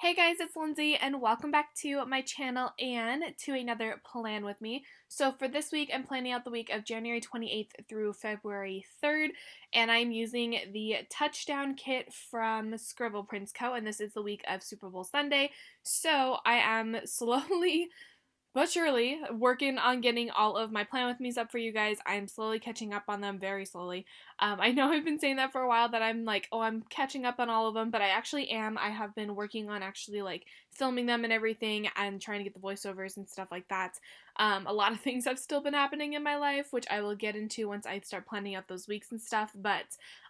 Hey guys, it's Lindsay and welcome back to my channel and to another plan with me. So for this week, I'm planning out the week of January 28th through February 3rd, and I'm using the touchdown kit from Scribble Prince Co. And this is the week of Super Bowl Sunday. So I am slowly but surely working on getting all of my plan with me's up for you guys. I'm slowly catching up on them, very slowly. I know I've been saying that for a while, that I'm like, oh, I'm catching up on all of them, but I actually am. I have been working on actually like filming them and everything and trying to get the voiceovers and stuff like that. A lot of things have still been happening in my life, which I will get into once I start planning out those weeks and stuff, but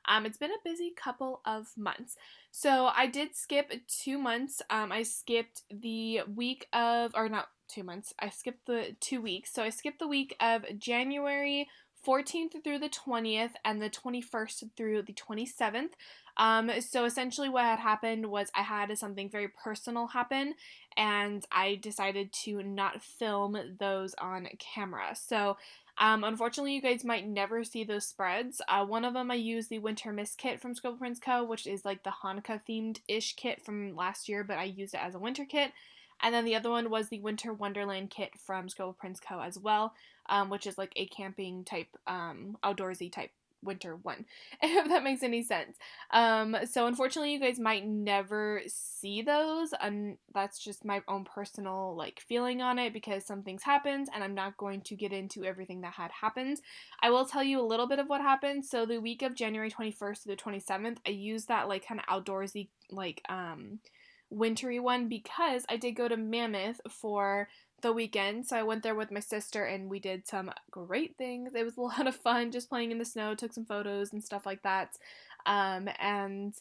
it's been a busy couple of months. So I did skip 2 months. I skipped the week of, or not 2 months, I skipped the 2 weeks. So I skipped the week of January 14th through the 20th and the 21st through the 27th. So essentially what had happened was I had something very personal happen and I decided to not film those on camera. So unfortunately, you guys might never see those spreads. One of them I used the Winter Mist kit from Scribble Prince Co., which is like the Hanukkah themed-ish kit from last year, but I used it as a winter kit. And then the other one was the Winter Wonderland kit from Scribble Prince Co. as well, which is like a camping type, outdoorsy type winter one, if that makes any sense. So unfortunately, you guys might never see those, and that's just my own personal like feeling on it because some things happened, and I'm not going to get into everything that had happened. I will tell you a little bit of what happened. So the week of January 21st to the 27th, I used that like kind of outdoorsy like wintry one because I did go to Mammoth for the weekend. So I went there with my sister and we did some great things. It was a lot of fun just playing in the snow, took some photos and stuff like that. And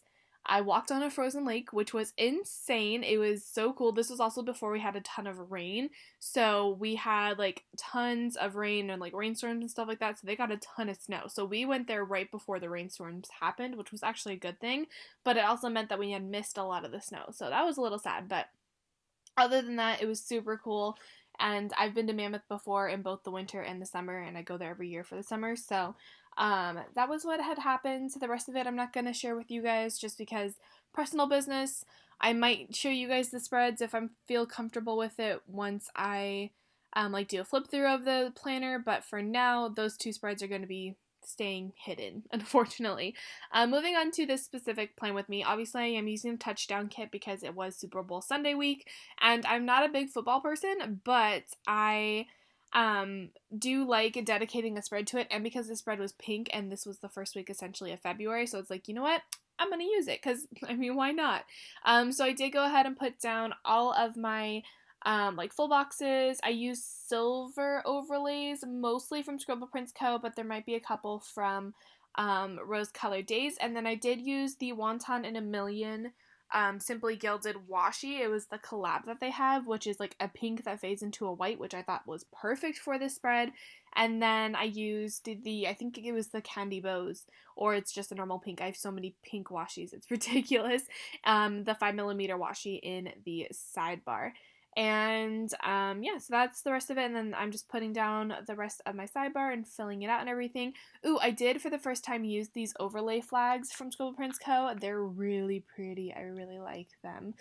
I walked on a frozen lake, which was insane. It was so cool. This was also before we had a ton of rain. So we had like tons of rain and like rainstorms and stuff like that. So they got a ton of snow. So we went there right before the rainstorms happened, which was actually a good thing. But it also meant that we had missed a lot of the snow. So that was a little sad. But other than that, it was super cool. And I've been to Mammoth before in both the winter and the summer, and I go there every year for the summer. So that was what had happened. The rest of it I'm not going to share with you guys just because personal business. I might show you guys the spreads if I feel comfortable with it once I like do a flip through of the planner. But for now, those two spreads are going to be staying hidden, unfortunately. Moving on to this specific plan with me, obviously I am using the touchdown kit because it was Super Bowl Sunday week, and I'm not a big football person, but I do like dedicating a spread to it, and because the spread was pink and this was the first week essentially of February, so it's like, you know what? I'm gonna use it because I mean, why not? So I did go ahead and put down all of my like full boxes. I use silver overlays mostly from Scribble Prince Co., but there might be a couple from Rose Colored Days. And then I did use the Wonton in a Million Simply Gilded washi. It was the collab that they have, which is like a pink that fades into a white, which I thought was perfect for this spread. And then I used I think it was the Candy Bows, or it's just a normal pink. I have so many pink washis, it's ridiculous. The 5mm washi in the sidebar. And yeah, so that's the rest of it. And then I'm just putting down the rest of my sidebar and filling it out and everything. Ooh, I did for the first time use these overlay flags from Scribble Prince Co. They're really pretty. I really like them.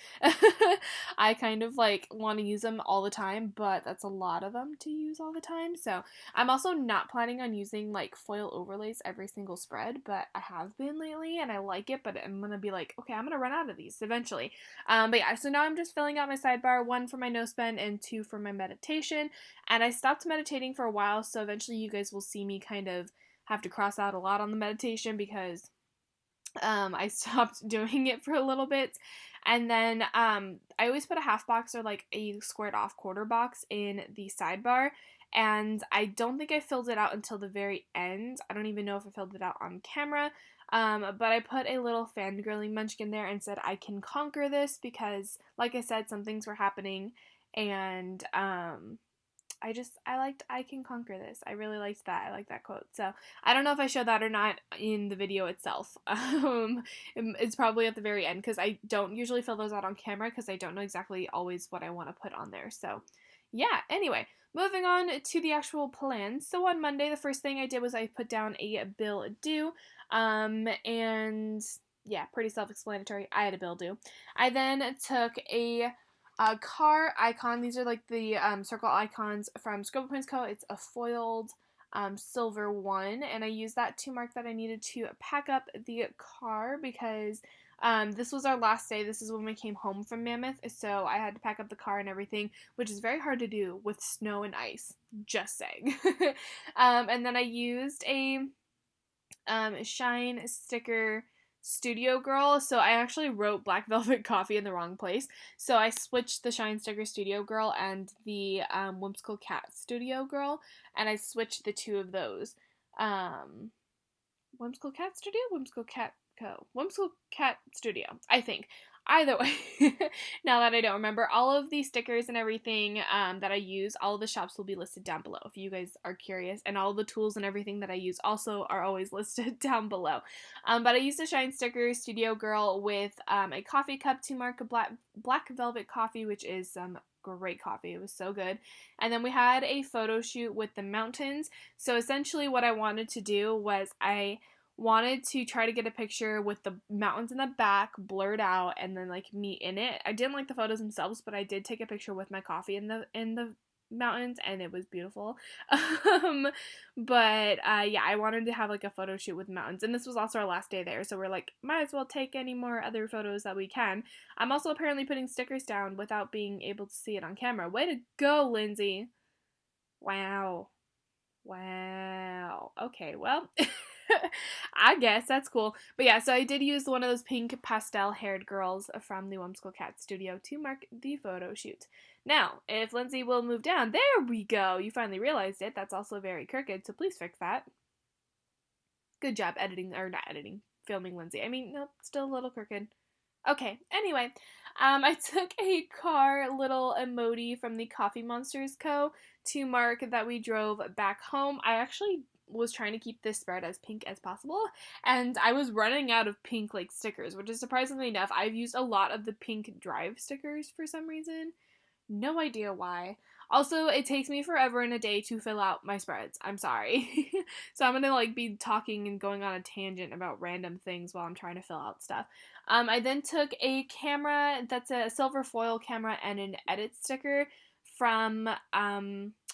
I kind of like want to use them all the time, but that's a lot of them to use all the time. So I'm also not planning on using like foil overlays every single spread, but I have been lately and I like it, but I'm going to be like, okay, I'm going to run out of these eventually. But yeah, so now I'm just filling out my sidebar, one for my no spend and two for my meditation. And I stopped meditating for a while, so eventually you guys will see me kind of have to cross out a lot on the meditation because I stopped doing it for a little bit. And then I always put a half box or like a squared off quarter box in the sidebar. And I don't think I filled it out until the very end. I don't even know if I filled it out on camera. But I put a little fangirling munchkin there and said, I can conquer this because, like I said, some things were happening. And I liked I can conquer this. I really liked that. I like that quote. So I don't know if I showed that or not in the video itself. It's probably at the very end because I don't usually fill those out on camera because I don't know exactly always what I want to put on there. So yeah, anyway, moving on to the actual plan. So on Monday, the first thing I did was I put down a bill due, and yeah, pretty self-explanatory. I had a bill due. I then took a car icon. These are like the circle icons from Scribble Co. It's a foiled silver one, and I used that to mark that I needed to pack up the car because this was our last day. This is when we came home from Mammoth, so I had to pack up the car and everything, which is very hard to do with snow and ice. Just saying. And then I used a shine sticker Studio Girl. So I actually wrote Black Velvet Coffee in the wrong place. So I switched the Shine Sticker Studio Girl and the Whimsical Cat Studio Girl, and I switched the two of those. Whimsical Cat Studio? Whimsical Cat Co. Whimsical Cat Studio, I think. Either way, now that I don't remember, all of the stickers and everything that I use, all of the shops will be listed down below if you guys are curious. And all the tools and everything that I use also are always listed down below. But I used a Shine Sticker Studio Girl with a coffee cup to mark a black velvet coffee, which is some great coffee. It was so good. And then we had a photo shoot with the mountains. So essentially what I wanted to do was I wanted to try to get a picture with the mountains in the back blurred out and then like me in it. I didn't like the photos themselves, but I did take a picture with my coffee in the mountains, and it was beautiful. But yeah, I wanted to have like a photo shoot with mountains, and this was also our last day there, so we're like, might as well take any more other photos that we can. I'm also apparently putting stickers down without being able to see it on camera. Way to go, Lindsay. Wow. Okay, well, I guess that's cool. But yeah, so I did use one of those pink pastel haired girls from the Whimsical Cat Studio to mark the photo shoot. Now, if Lindsay will move down, there we go. You finally realized it. That's also very crooked, so please fix that. Good job editing, or not editing, filming Lindsay. I mean, nope, still a little crooked. Okay, anyway, I took a car little emoji from the Coffee Monsters Co. to mark that we drove back home. I actually was trying to keep this spread as pink as possible, and I was running out of pink like stickers, which is surprisingly enough. I've used a lot of the pink drive stickers for some reason. No idea why. Also, it takes me forever in a day to fill out my spreads. I'm sorry. So I'm gonna like be talking and going on a tangent about random things while I'm trying to fill out stuff. I then took a camera that's a silver foil camera and an edit sticker from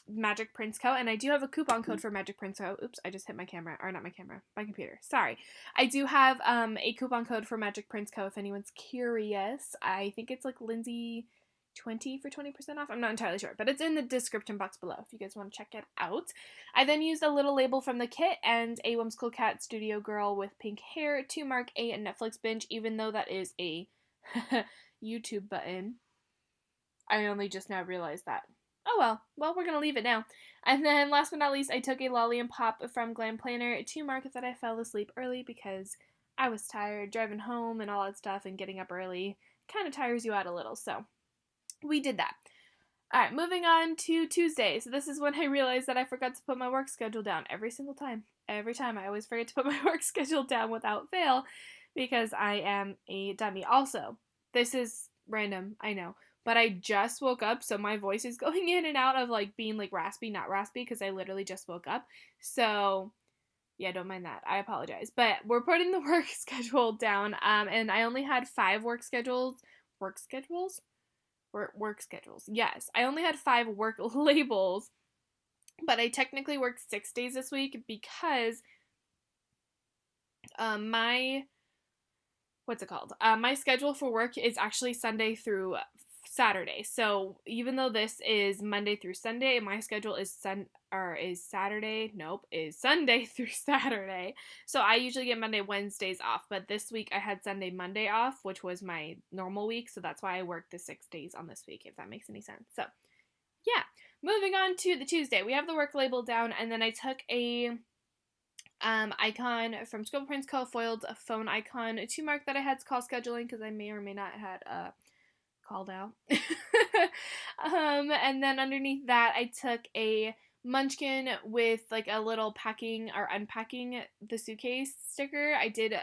Magic Prince Co. And I do have a coupon code for Magic Prince Co. Oops, I just hit my camera. Or not my camera, my computer. Sorry. I do have a coupon code for Magic Prince Co. if anyone's curious. I think it's like Lindsay 20 for 20% off. I'm not entirely sure, but it's in the description box below if you guys want to check it out. I then used a little label from the kit and a Whimsical Cat Studio Girl with pink hair to mark a Netflix binge, even though that is a YouTube button. I only just now realized that. Oh well, we're gonna leave it now. And then last but not least, I took a Lolly and Pop from Glam Planner to mark that I fell asleep early because I was tired driving home and all that stuff, and getting up early kind of tires you out a little, so we did that. Alright, moving on to Tuesday. So this is when I realized that I forgot to put my work schedule down every single time. Every time I always forget to put my work schedule down without fail because I am a dummy. Also, this is random, I know, but I just woke up, so my voice is going in and out of like being like raspy, not raspy, because I literally just woke up. So yeah, don't mind that. I apologize. But we're putting the work schedule down, and I only had 5 work schedules. Work schedules. Yes, I only had 5 work labels, but I technically worked 6 days this week because my my schedule for work is actually Sunday through Saturday. So even though this is Monday through Sunday, my schedule is Sunday through Saturday. So I usually get Monday, Wednesdays off, but this week I had Sunday, Monday off, which was my normal week, so that's why I worked the 6 days on this week, if that makes any sense. So, yeah. Moving on to the Tuesday. We have the work label down, and then I took a icon from Scribble Prince Co. foiled a phone icon to mark that I had call scheduling because I may or may not had called out. And then underneath that, I took a munchkin with like a little packing or unpacking the suitcase sticker. I did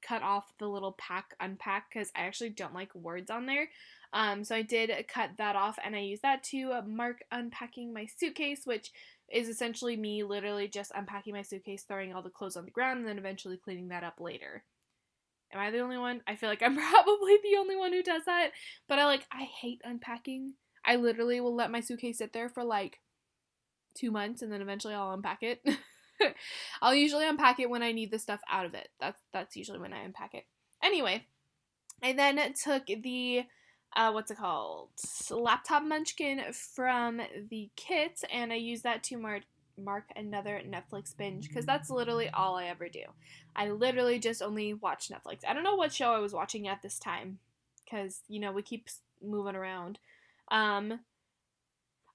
cut off the little unpack because I actually don't like words on there. So I did cut that off, and I used that to mark unpacking my suitcase, which is essentially me literally just unpacking my suitcase, throwing all the clothes on the ground, and then eventually cleaning that up later. Am I the only one? I feel like I'm probably the only one who does that. But I hate unpacking. I literally will let my suitcase sit there for like 2 months and then eventually I'll unpack it. I'll usually unpack it when I need the stuff out of it. That's usually when I unpack it. Anyway, I then took the what's it called? Laptop munchkin from the kit, and I used that to mark another Netflix binge because that's literally all I ever do. I literally just only watch Netflix. I don't know what show I was watching at this time because we keep moving around.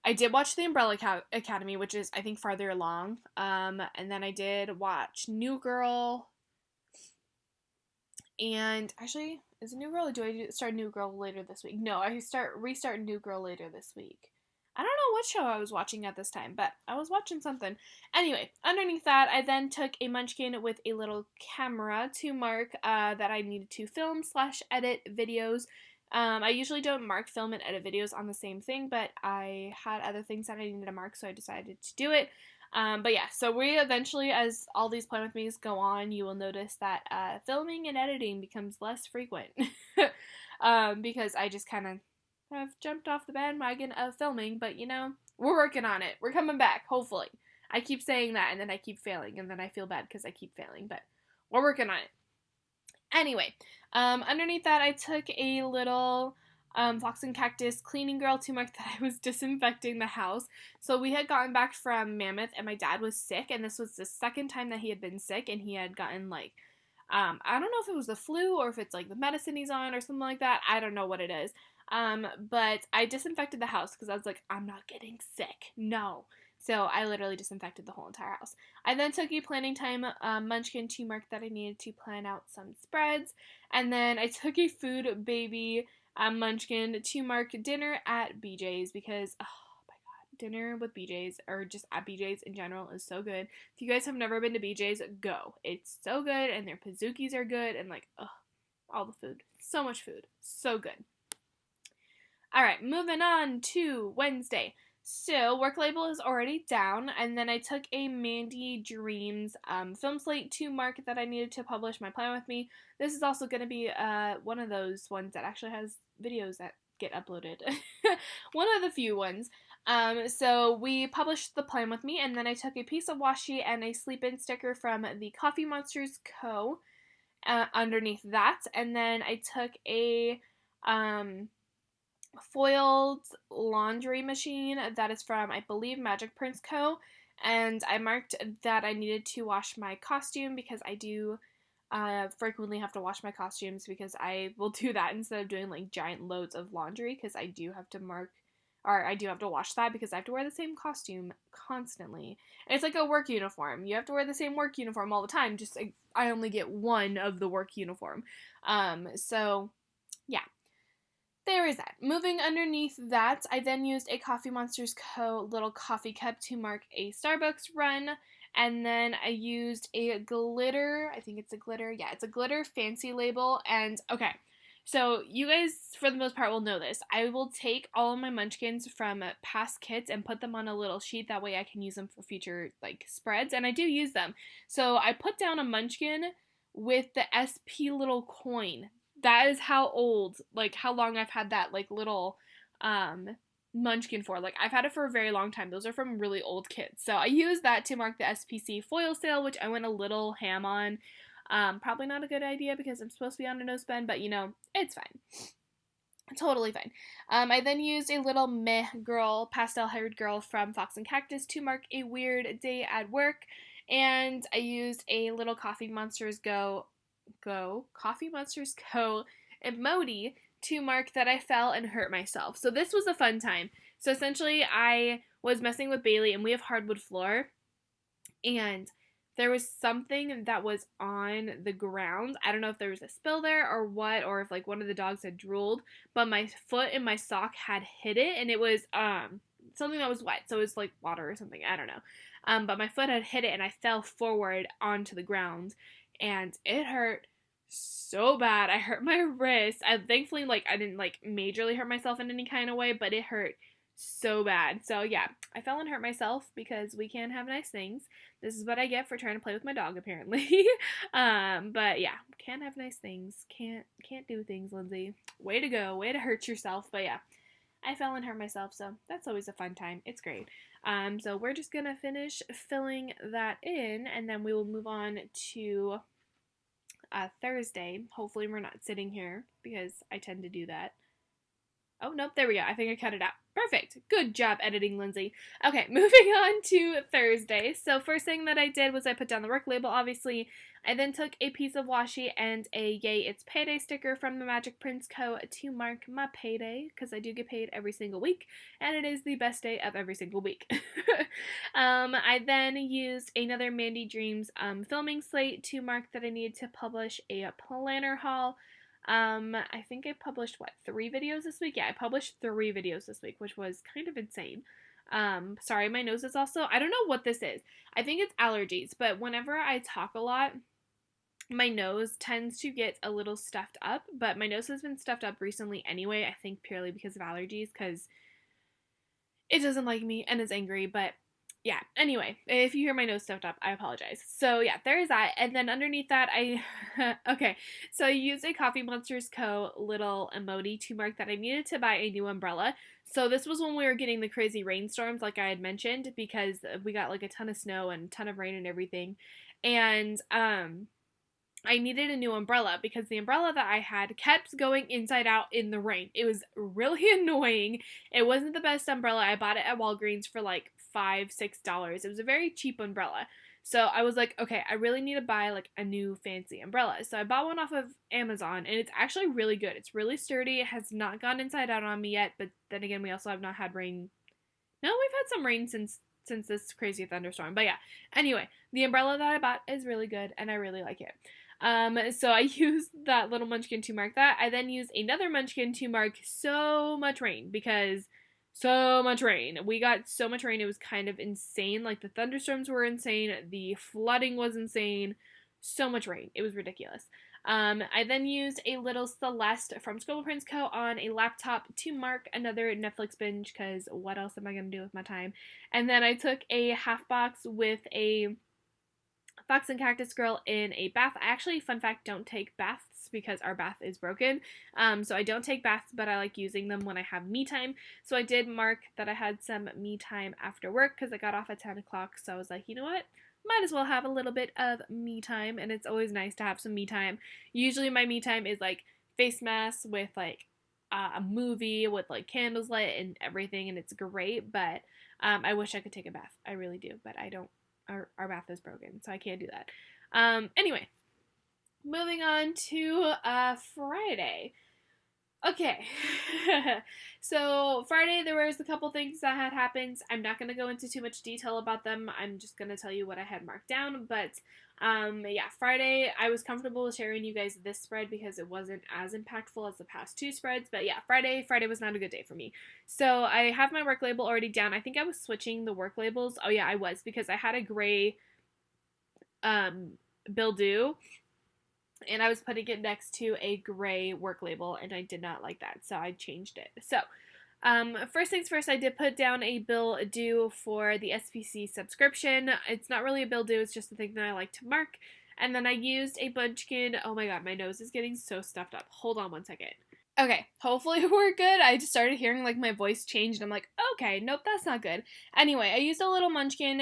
I did watch The Umbrella Academy, which is I think farther along. And then I did watch New Girl. And actually, is it New Girl or do I start New Girl later this week? No, I restart New Girl later this week. I don't know what show I was watching at this time, but I was watching something. Anyway, underneath that, I then took a munchkin with a little camera to mark that I needed to film/edit videos. I usually don't mark, film, and edit videos on the same thing, but I had other things that I needed to mark, so I decided to do it. But yeah, so we eventually, as all these Plan With Me's go on, you will notice that filming and editing becomes less frequent. Because I just kind of have jumped off the bandwagon of filming, but we're working on it. We're coming back, hopefully. I keep saying that, and then I keep failing, and then I feel bad because I keep failing, but we're working on it. Anyway, underneath that, I took a little Fox and Cactus cleaning girl to mark that I was disinfecting the house. So we had gotten back from Mammoth, and my dad was sick, and this was the second time that he had been sick, and he had gotten I don't know if it was the flu or if it's the medicine he's on or something like that. I don't know what it is. But I disinfected the house because I was like, I'm not getting sick. No. So I literally disinfected the whole entire house. I then took a planning time munchkin to mark that I needed to plan out some spreads. And then I took a food baby munchkin to mark dinner at BJ's because, oh my god, dinner with BJ's or just at BJ's in general is so good. If you guys have never been to BJ's, go. It's so good, and their Pizookies are good, and all the food. So much food. So good. Alright, moving on to Wednesday. So, work label is already down, and then I took a Mandy Dreams film slate to mark that I needed to publish my Plan With Me. This is also going to be one of those ones that actually has videos that get uploaded. One of the few ones. So we published the Plan With Me, and then I took a piece of washi and a sleep-in sticker from the Coffee Monsters Co. Underneath that, and then I took a foiled laundry machine that is from, I believe, Magic Prince Co. And I marked that I needed to wash my costume because I do frequently have to wash my costumes because I will do that instead of doing giant loads of laundry because I do have to wash that because I have to wear the same costume constantly. And it's like a work uniform. You have to wear the same work uniform all the time, just I only get one of the work uniform. So yeah. There is that. Moving underneath that, I then used a Coffee Monsters Co. little coffee cup to mark a Starbucks run. And then I used a glitter, I think it's a glitter, yeah, it's a glitter fancy label. And okay, so you guys, for the most part, will know this. I will take all of my munchkins from past kits and put them on a little sheet. That way I can use them for future, spreads. And I do use them. So I put down a munchkin with the SP little coin. That is how old, how long I've had that, little, munchkin for. I've had it for a very long time. Those are from really old kits. So I used that to mark the SPC foil sale, which I went a little ham on. Probably not a good idea because I'm supposed to be on a no spend, but, it's fine. Totally fine. I then used a little meh girl, pastel-haired girl from Fox and Cactus to mark a weird day at work. And I used a little Coffee Monsters Coffee Monsters Co. emoji to mark that I fell and hurt myself. So this was a fun time. So essentially I was messing with Bailey and we have hardwood floor and there was something that was on the ground. I don't know if there was a spill there or what, or if one of the dogs had drooled, but my foot and my sock had hit it and it was something that was wet. So it was water or something. I don't know. But my foot had hit it and I fell forward onto the ground. And it hurt so bad. I hurt my wrist. Thankfully, I didn't, majorly hurt myself in any kind of way, but it hurt so bad. So yeah, I fell and hurt myself because we can have nice things. This is what I get for trying to play with my dog, apparently. But yeah, can't have nice things. Can't do things, Lindsay. Way to go. Way to hurt yourself. But yeah, I fell and hurt myself, so that's always a fun time. It's great. So we're just gonna finish filling that in, and then we will move on to Thursday. Hopefully, we're not sitting here because I tend to do that. Oh, nope, there we go. I think I cut it out. Perfect. Good job editing, Lindsay. Okay, moving on to Thursday. So first thing that I did was I put down the work label, obviously. I then took a piece of washi and a Yay It's Payday sticker from the Magic Prince Co. to mark my payday, because I do get paid every single week, and it is the best day of every single week. I then used another Mandy Dreams filming slate to mark that I needed to publish a planner haul. I think I published, 3 videos this week? Yeah, I published 3 videos this week, which was kind of insane. Sorry, my nose is also, I don't know what this is. I think it's allergies, but whenever I talk a lot, my nose tends to get a little stuffed up, but my nose has been stuffed up recently anyway, I think purely because of allergies, because it doesn't like me and is angry, but yeah, anyway, if you hear my nose stuffed up, I apologize. So yeah, there is that, and then underneath that, okay, so I used a Coffee Monsters Co. little emoji to mark that I needed to buy a new umbrella. So this was when we were getting the crazy rainstorms, like I had mentioned, because we got like a ton of snow and a ton of rain and everything, and I needed a new umbrella because the umbrella that I had kept going inside out in the rain. It was really annoying. It wasn't the best umbrella. I bought it at Walgreens for like $5-6. It was a very cheap umbrella. So I was like, okay, I really need to buy like a new fancy umbrella. So I bought one off of Amazon, and it's actually really good. It's really sturdy. It has not gone inside out on me yet, but then again, we also have not had rain. No, we've had some rain since this crazy thunderstorm. But yeah, anyway, the umbrella that I bought is really good, and I really like it. So I used that little munchkin to mark that. I then used another munchkin to mark so much rain, because so much rain. We got so much rain, it was kind of insane. Like, the thunderstorms were insane, the flooding was insane, so much rain. It was ridiculous. I then used a little Celeste from Scribble Prince Co. on a laptop to mark another Netflix binge, because what else am I going to do with my time? And then I took a half box with a Fox and Cactus Girl in a bath. I actually, fun fact, don't take baths because our bath is broken. So I don't take baths, but I like using them when I have me time. So I did mark that I had some me time after work because I got off at 10 o'clock. So I was like, you know what? Might as well have a little bit of me time, and it's always nice to have some me time. Usually my me time is like face masks with like a movie with like candles lit and everything, and it's great, but I wish I could take a bath. I really do, but I don't. Our bath is broken, so I can't do that. Anyway, moving on to Friday. Okay, so Friday there was a couple things that had happened. I'm not going to go into too much detail about them. I'm just going to tell you what I had marked down, but yeah, Friday I was comfortable with sharing you guys this spread because it wasn't as impactful as the past 2 spreads, but yeah, Friday was not a good day for me. So I have my work label already down. I think I was switching the work labels. Oh yeah, I was, because I had a gray bill due, and I was putting it next to a gray work label, and I did not like that, so I changed it. So, first things first, I did put down a bill due for the SPC subscription. It's not really a bill due, it's just a thing that I like to mark. And then I used a munchkin. Oh my god, my nose is getting so stuffed up. Hold on one second. Okay, hopefully we're good. I just started hearing like my voice change, and I'm like, okay, nope, that's not good. Anyway, I used a little munchkin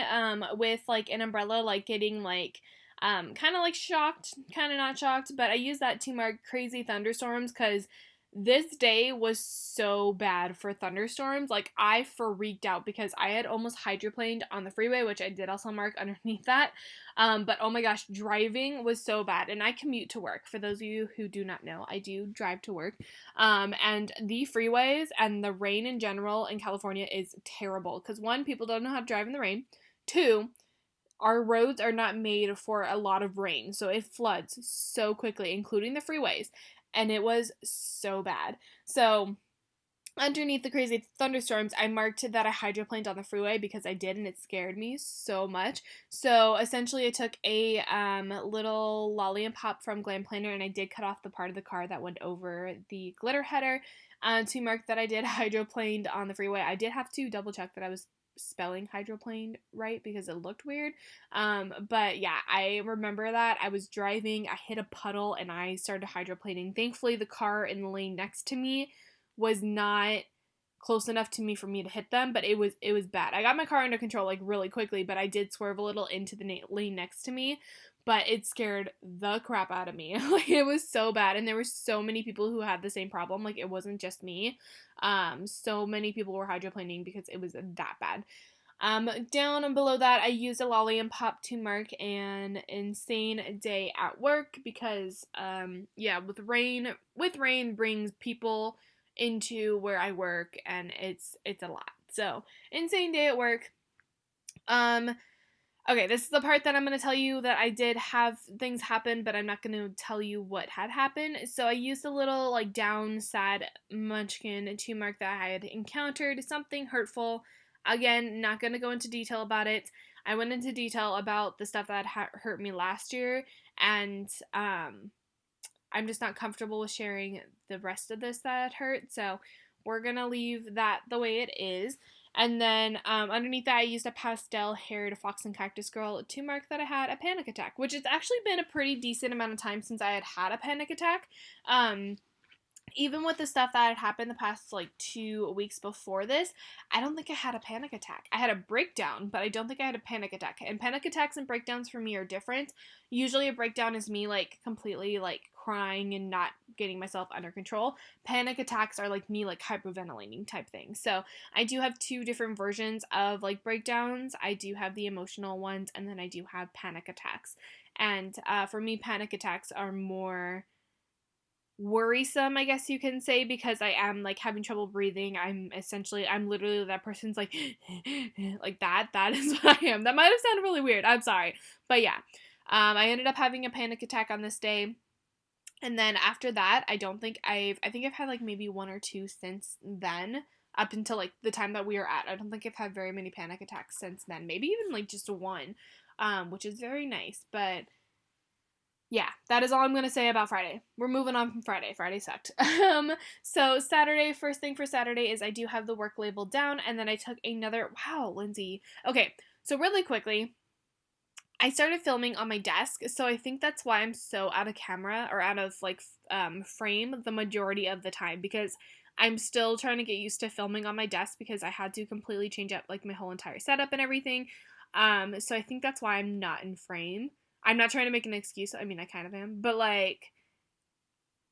with like an umbrella, like getting like kind of like shocked, kind of not shocked, but I used that to mark crazy thunderstorms because this day was so bad for thunderstorms. Like, I freaked out because I had almost hydroplaned on the freeway, which I did also mark underneath that. But oh my gosh, driving was so bad. And I commute to work. For those of you who do not know, I do drive to work. And the freeways and the rain in general in California is terrible. Because 1, people don't know how to drive in the rain. 2, our roads are not made for a lot of rain, so it floods so quickly, including the freeways, and it was so bad. So underneath the crazy thunderstorms, I marked that I hydroplaned on the freeway because I did, and it scared me so much. So essentially I took a little lolly and pop from Glam Planner, and I did cut off the part of the car that went over the glitter header. to mark that I did hydroplaned on the freeway. I did have to double check that I was spelling hydroplaned right because it looked weird. But yeah, I remember that I was driving, I hit a puddle, and I started hydroplaning. Thankfully, the car in the lane next to me was not close enough to me for me to hit them, but it was bad. I got my car under control like really quickly, but I did swerve a little into the lane next to me, but it scared the crap out of me. Like, it was so bad, and there were so many people who had the same problem. Like, it wasn't just me. So many people were hydroplaning because it was that bad. Down and below that, I used a lolly and pop to mark an insane day at work because, yeah, with rain brings people into where I work, and it's a lot. So, insane day at work. Okay, this is the part that I'm going to tell you that I did have things happen, but I'm not going to tell you what had happened. So I used a little, like, down, sad munchkin to mark that I had encountered something hurtful. Again, not going to go into detail about it. I went into detail about the stuff that had hurt me last year, and I'm just not comfortable with sharing the rest of this that hurt, so we're going to leave that the way it is. And then underneath that, I used a pastel-haired fox and cactus girl to mark that I had a panic attack, which has actually been a pretty decent amount of time since I had a panic attack. Even with the stuff that had happened the past, like, 2 weeks before this, I don't think I had a panic attack. I had a breakdown, but I don't think I had a panic attack. And panic attacks and breakdowns for me are different. Usually a breakdown is me, like, completely, like, crying and not getting myself under control. Panic attacks are, like, me, like, hyperventilating type thing. So I do have 2 different versions of, like, breakdowns. I do have the emotional ones, and then I do have panic attacks. And for me, panic attacks are more worrisome, I guess you can say, because I am, like, having trouble breathing. I'm literally that person's like like that is what I am. That might have sounded really weird, I'm sorry, but yeah, I ended up having a panic attack on this day. And then after that, I think I've had, like, maybe 1 or 2 since then, up until, like, the time that we are at. I don't think I've had very many panic attacks since then, maybe even, like, just 1, which is very nice. But yeah, that is all I'm going to say about Friday. We're moving on from Friday. Friday sucked. So Saturday, first thing for Saturday is I do have the work labeled down, and then I took another, wow, Lindsay. Okay, so really quickly, I started filming on my desk, so I think that's why I'm so out of camera, or out of, like, frame the majority of the time, because I'm still trying to get used to filming on my desk because I had to completely change up, like, my whole entire setup and everything. So I think that's why I'm not in frame. I'm not trying to make an excuse. I mean, I kind of am. But, like,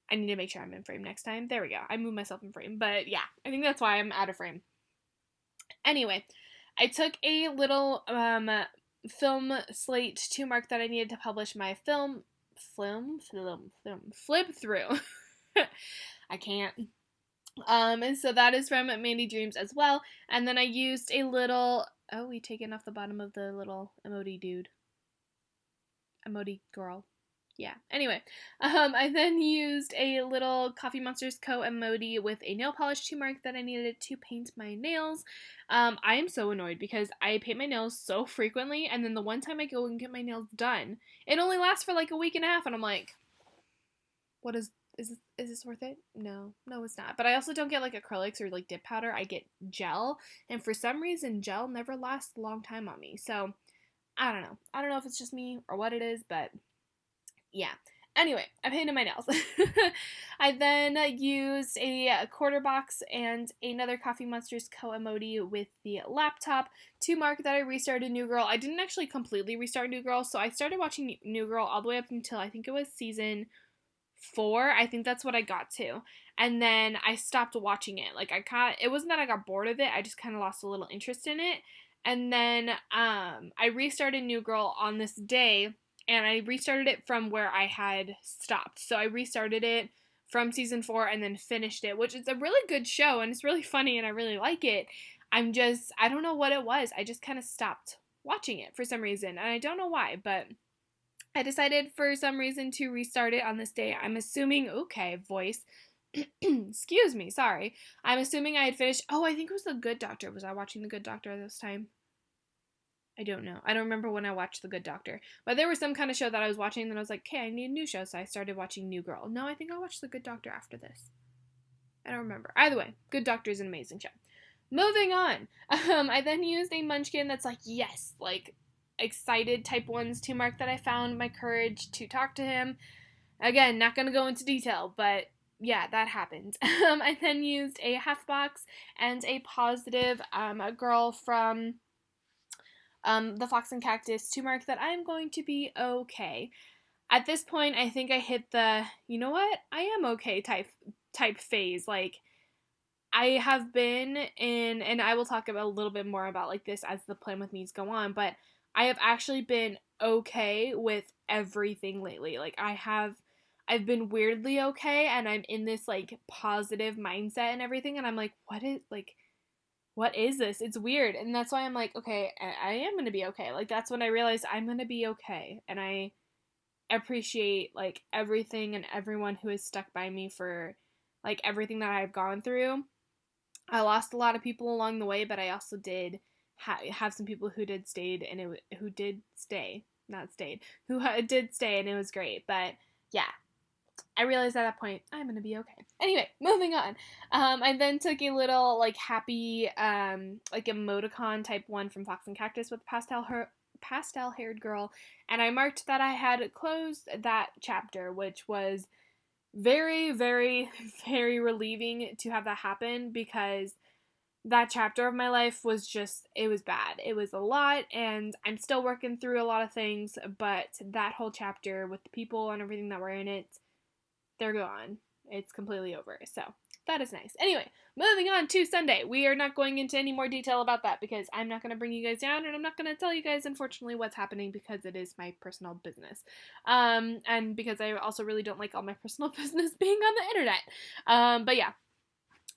I need to make sure I'm in frame next time. There we go. I moved myself in frame. But, yeah, I think that's why I'm out of frame. Anyway, I took a little film slate to mark that I needed to publish my flip through. I can't. And so that is from Mandy Dreams as well. And then I used a little, oh, we taken off the bottom of the little emoji dude. Emoji girl. Yeah. Anyway, I then used a little Coffee Monsters Co. emoji with a nail polish to mark that I needed to paint my nails. I am so annoyed because I paint my nails so frequently, and then the one time I go and get my nails done, it only lasts for like a week and a half, and I'm like, what is this worth it? No, it's not. But I also don't get, like, acrylics or, like, dip powder. I get gel, and for some reason, gel never lasts a long time on me. So I don't know. I don't know if it's just me or what it is, but yeah. Anyway, I painted my nails. I then used a quarter box and another Coffee Monsters Co. emoji with the laptop to mark that I restarted New Girl. I didn't actually completely restart New Girl, so I started watching New Girl all the way up until I think it was season 4. I think that's what I got to. And then I stopped watching it. Like, it wasn't that I got bored of it, I just kind of lost a little interest in it. And then I restarted New Girl on this day, and I restarted it from where I had stopped. So I restarted it from season 4 and then finished it, which is a really good show, and it's really funny, and I really like it. I don't know what it was. I just kind of stopped watching it for some reason, and I don't know why, but I decided for some reason to restart it on this day. I'm assuming, okay, voice. Excuse me, sorry. I'm assuming I had finished. Oh, I think it was The Good Doctor. Was I watching The Good Doctor this time? I don't know. I don't remember when I watched The Good Doctor. But there was some kind of show that I was watching, and then I was like, okay, I need a new show, so I started watching New Girl. No, I think I watched The Good Doctor after this. I don't remember. Either way, Good Doctor is an amazing show. Moving on. I then used a munchkin that's like, yes, like excited type ones to mark that I found my courage to talk to him. Again, not going to go into detail, but yeah, that happened. I then used a half box and a positive, a girl from the Fox and Cactus to mark that I'm going to be okay. At this point, I think I hit the, you know what, I am okay type phase. Like, I have been in, and I will talk about a little bit more about like this as the plan with me's go on, but I have actually been okay with everything lately. Like I've been weirdly okay, and I'm in this like positive mindset and everything, and I'm like, what is this? It's weird, and that's why I'm like, okay, I am gonna be okay. Like that's when I realized I'm gonna be okay, and I appreciate like everything and everyone who has stuck by me for like everything that I've gone through. I lost a lot of people along the way, but I also did have some people who did stayed and who did stay, not stayed, who did stay, and it was great. But yeah, I realized at that point I'm gonna be okay. Anyway, moving on. I then took a little like happy like emoticon type one from Fox and Cactus with pastel haired girl, and I marked that I had closed that chapter, which was very, very, very relieving to have that happen, because that chapter of my life was just, it was bad. It was a lot, and I'm still working through a lot of things, but that whole chapter with the people and everything that were in it, they're gone. It's completely over. So that is nice. Anyway, moving on to Sunday. We are not going into any more detail about that because I'm not going to bring you guys down, and I'm not going to tell you guys, unfortunately, what's happening because it is my personal business. And because I also really don't like all my personal business being on the internet. But yeah.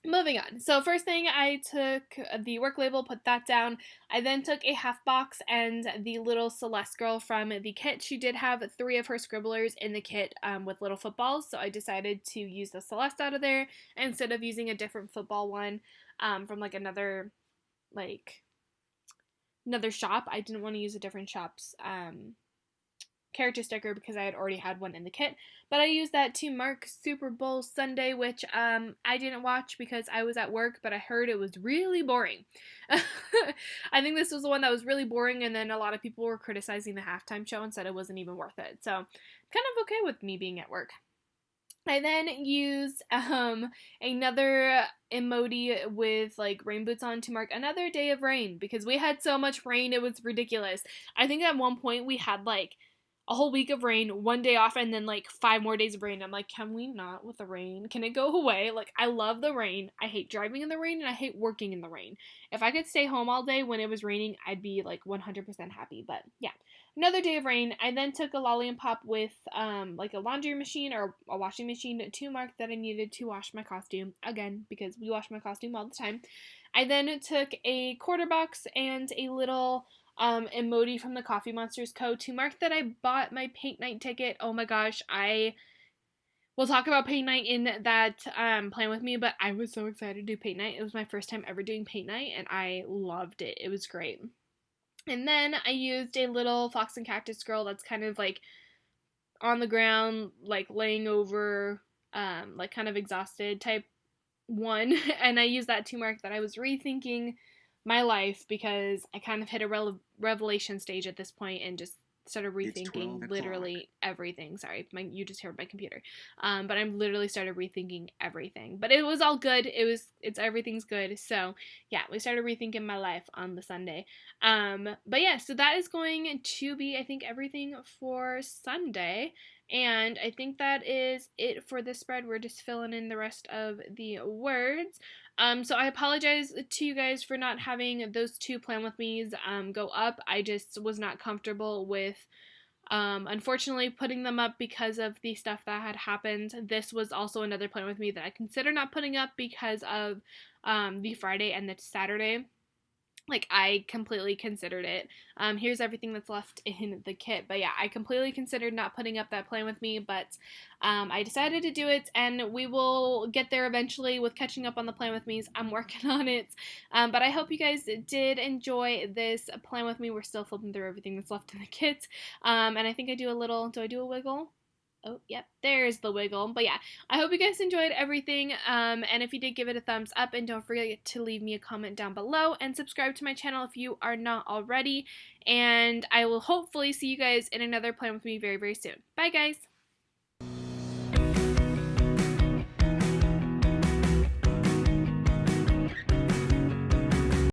Moving on. So first thing, I took the work label, put that down. I then took a half box and the little Celeste girl from the kit. She did have 3 of her scribblers in the kit with little footballs, so I decided to use the Celeste out of there instead of using a different football one from like another shop. I didn't want to use a different shop's character sticker because I had already had one in the kit. But I used that to mark Super Bowl Sunday, which I didn't watch because I was at work, but I heard it was really boring. I think this was the one that was really boring, and then a lot of people were criticizing the halftime show and said it wasn't even worth it. So kind of okay with me being at work. I then used another emoji with like rain boots on to mark another day of rain because we had so much rain, it was ridiculous. I think at one point we had like a whole week of rain, 1 day off, and then like 5 more days of rain. I'm like, can we not with the rain? Can it go away? Like, I love the rain. I hate driving in the rain, and I hate working in the rain. If I could stay home all day when it was raining, I'd be like 100% happy. But yeah, another day of rain. I then took a lolly and pop with like a laundry machine or a washing machine to mark that I needed to wash my costume again because we wash my costume all the time. I then took a quarter box and a little emoji from the Coffee Monsters Co. to mark that I bought my paint night ticket. Oh my gosh, I will talk about paint night in that plan with me, but I was so excited to do paint night. It was my first time ever doing paint night, and I loved it. It was great. And then I used a little Fox and Cactus girl that's kind of like on the ground, like laying over, like kind of exhausted type one, and I used that to mark that I was rethinking my life because I kind of hit a revelation stage at this point and just started rethinking literally everything. Sorry, you just heard my computer. But I'm literally started rethinking everything. But it was all good. It's everything's good. So yeah, we started rethinking my life on the Sunday. But yeah, so that is going to be, I think, everything for Sunday. And I think that is it for this spread. We're just filling in the rest of the words. So I apologize to you guys for not having those 2 plan with me's go up. I just was not comfortable with, unfortunately, putting them up because of the stuff that had happened. This was also another plan with me that I consider not putting up because of the Friday and the Saturday. Like, I completely considered it. Here's everything that's left in the kit. But yeah, I completely considered not putting up that plan with me, but I decided to do it, and we will get there eventually with catching up on the plan with me's. I'm working on it. But I hope you guys did enjoy this plan with me. We're still flipping through everything that's left in the kit. And I think I do a little, do I do a wiggle? Oh, yep, there's the wiggle. But yeah, I hope you guys enjoyed everything. And if you did, give it a thumbs up, and don't forget to leave me a comment down below and subscribe to my channel if you are not already. And I will hopefully see you guys in another plan with me very, very soon. Bye, guys.